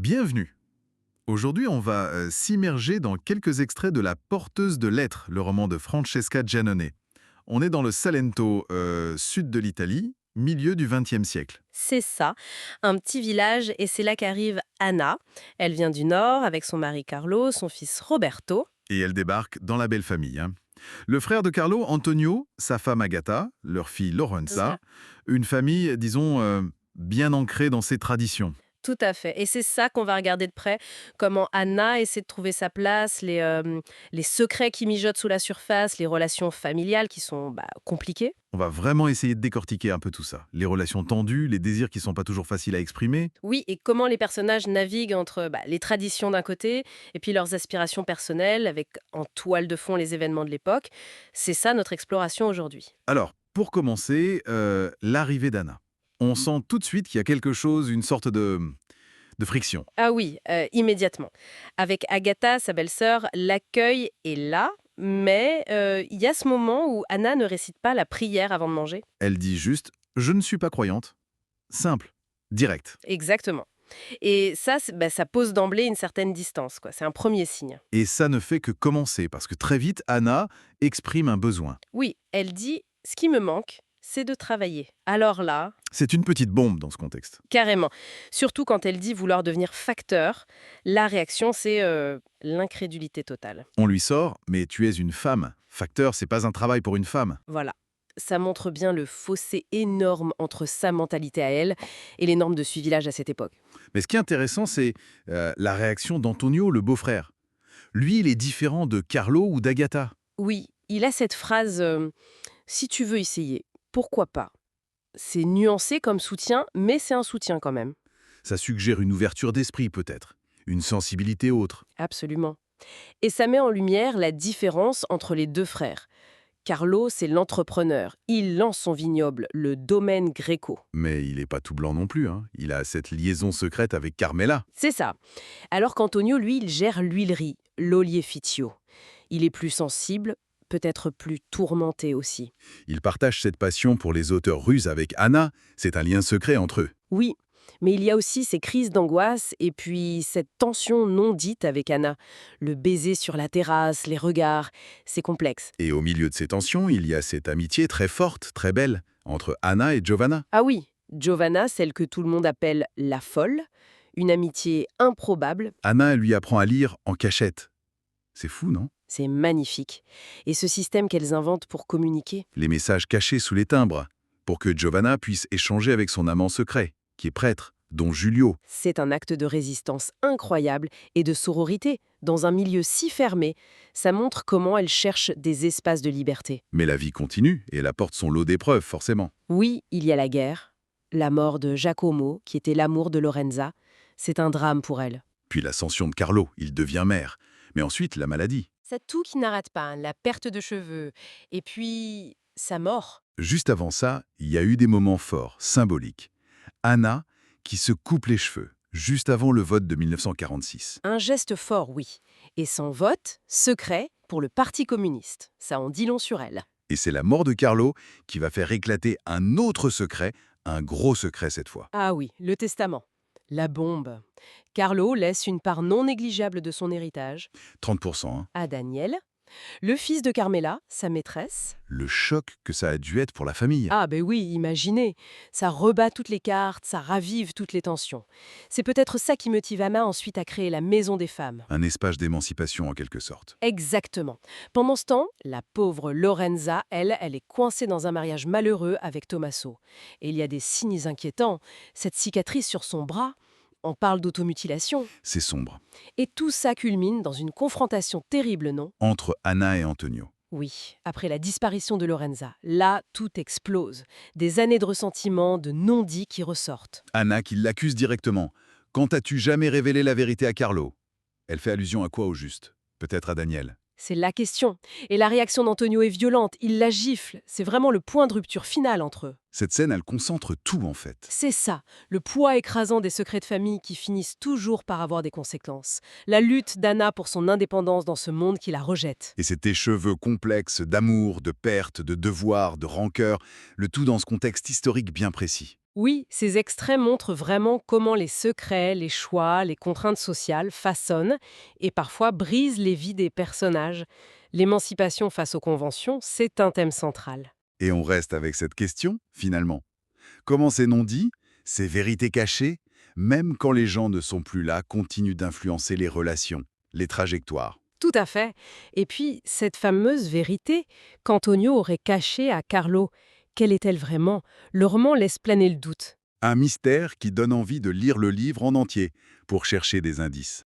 Bienvenue. Aujourd'hui, on va s'immerger dans quelques extraits de La Porteuse de lettres, le roman de Francesca Giannone. On est dans le Salento, sud de l'Italie, milieu du XXe siècle. C'est ça, un petit village, et c'est là qu'arrive Anna. Elle vient du nord avec son mari Carlo, son fils Roberto. Et elle débarque dans la belle famille, hein. Le frère de Carlo, Antonio, sa femme Agatha, leur fille C'est Lorenza, ça. une famille, disons, bien ancrée dans ses traditions. Tout à fait. Et c'est ça qu'on va regarder de près, comment Anna essaie de trouver sa place, les secrets qui mijotent sous la surface, les relations familiales qui sont compliquées. On va vraiment essayer de décortiquer un peu tout ça. Les relations tendues, les désirs qui sont pas toujours faciles à exprimer. Oui, et comment les personnages naviguent entre les traditions d'un côté et puis leurs aspirations personnelles, avec en toile de fond les événements de l'époque. C'est ça notre exploration aujourd'hui. Alors, pour commencer, l'arrivée d'Anna. On sent tout de suite qu'il y a quelque chose, une sorte de friction. Ah oui, immédiatement. Avec Agatha, sa belle-sœur, l'accueil est là, mais il y a ce moment où Anna ne récite pas la prière avant de manger. Elle dit juste «Je ne suis pas croyante». Simple, direct. Exactement. Et ça, ça pose d'emblée une certaine distance, quoi. C'est un premier signe. Et ça ne fait que commencer, parce que très vite, Anna exprime un besoin. Oui, elle dit: «Ce qui me manque, c'est de travailler». Alors là, C'est une petite bombe dans ce contexte. carrément, surtout quand elle dit vouloir devenir facteur, la réaction, c'est l'incrédulité totale. On lui sort «Mais tu es une femme. Facteur, c'est pas un travail pour une femme». Voilà. Ça montre bien le fossé énorme entre sa mentalité à elle et les normes de suivilage à cette époque. Mais ce qui est intéressant, c'est la réaction d'Antonio, le beau-frère. Lui, il est différent de Carlo ou d'Agatha. Oui, il a cette phrase si tu veux essayer, pourquoi pas. C'est nuancé comme soutien, mais c'est un soutien quand même. Ça suggère une ouverture d'esprit, peut-être. Une sensibilité autre. Absolument. Et ça met en lumière la différence entre les deux frères. Carlo, c'est l'entrepreneur. Il lance son vignoble, le domaine Greco. Mais il n'est pas tout blanc non plus, hein. Il a cette liaison secrète avec Carmela. C'est ça. Alors qu'Antonio, lui, il gère l'huilerie, l'olificio. Il est plus sensible, peut-être plus tourmenté aussi. Il partage cette passion pour les auteurs russes avec Anna. C'est un lien secret entre eux. Oui, mais il y a aussi ces crises d'angoisse et puis cette tension non dite avec Anna. Le baiser sur la terrasse, les regards, c'est complexe. Et au milieu de ces tensions, il y a cette amitié très forte, très belle, entre Anna et Giovanna. Ah oui, Giovanna, celle que tout le monde appelle la folle, une amitié improbable, Anna lui apprend à lire en cachette. C'est fou, non? c'est magnifique. Et ce système qu'elles inventent pour communiquer, Les messages cachés sous les timbres, pour que Giovanna puisse échanger avec son amant secret, qui est prêtre, dont Giulio. c'est un acte de résistance incroyable et de sororité. Dans un milieu si fermé, ça montre comment elles cherchent des espaces de liberté. Mais la vie continue, et elle apporte son lot d'épreuves, forcément. Oui, il y a la guerre, la mort de Giacomo, qui était l'amour de Lorenza. C'est un drame pour elle. Puis l'ascension de Carlo, il devient maire. Mais ensuite, la maladie. C'est tout qui n'arrête pas, hein, la perte de cheveux, et puis sa mort. Juste avant ça, il y a eu des moments forts, symboliques. Anna, qui se coupe les cheveux, juste avant le vote de 1946. Un geste fort, oui. Et son vote, secret, pour le Parti communiste. Ça en dit long sur elle. Et c'est la mort de Carlo qui va faire éclater un autre secret, un gros secret cette fois. Ah oui, le testament. La bombe. Carlo laisse une part non négligeable de son héritage 30%, hein. à Daniel, le fils de Carmela, sa maîtresse. Le choc que ça a dû être pour la famille. Ah ben oui, imaginez. Ça rebat toutes les cartes, ça ravive toutes les tensions. C'est peut-être ça qui motive Ama ensuite à créer la Maison des femmes. Un espace d'émancipation en quelque sorte. Exactement. Pendant ce temps, la pauvre Lorenza, elle est coincée dans un mariage malheureux avec Tommaso. Et il y a des signes inquiétants. Cette cicatrice sur son bras, on parle d'automutilation. C'est sombre. Et tout ça culmine dans une confrontation terrible, non? Entre Anna et Antonio. Oui, après la disparition de Lorenza, là, tout explose. Des années de ressentiment, de non-dits qui ressortent. Anna qui l'accuse directement. Quand as-tu jamais révélé la vérité à Carlo? Elle fait allusion à quoi au juste? Peut-être à Daniel. C'est la question. Et la réaction d'Antonio est violente, il la gifle. C'est vraiment le point de rupture final entre eux. Cette scène, elle concentre tout en fait. C'est ça, le poids écrasant des secrets de famille qui finissent toujours par avoir des conséquences. La lutte d'Anna pour son indépendance dans ce monde qui la rejette. Et cet écheveau complexe d'amour, de perte, de devoir, de rancœur, le tout dans ce contexte historique bien précis. Oui, ces extraits montrent vraiment comment les secrets, les choix, les contraintes sociales façonnent et parfois brisent les vies des personnages. L'émancipation face aux conventions, c'est un thème central. Et on reste avec cette question, finalement. Comment ces non-dits, ces vérités cachées, même quand les gens ne sont plus là, continuent d'influencer les relations, les trajectoires? Tout à fait. Et puis, cette fameuse vérité qu'Antonio aurait cachée à Carlo, quelle est-elle vraiment? Le roman laisse planer le doute. Un mystère qui donne envie de lire le livre en entier pour chercher des indices.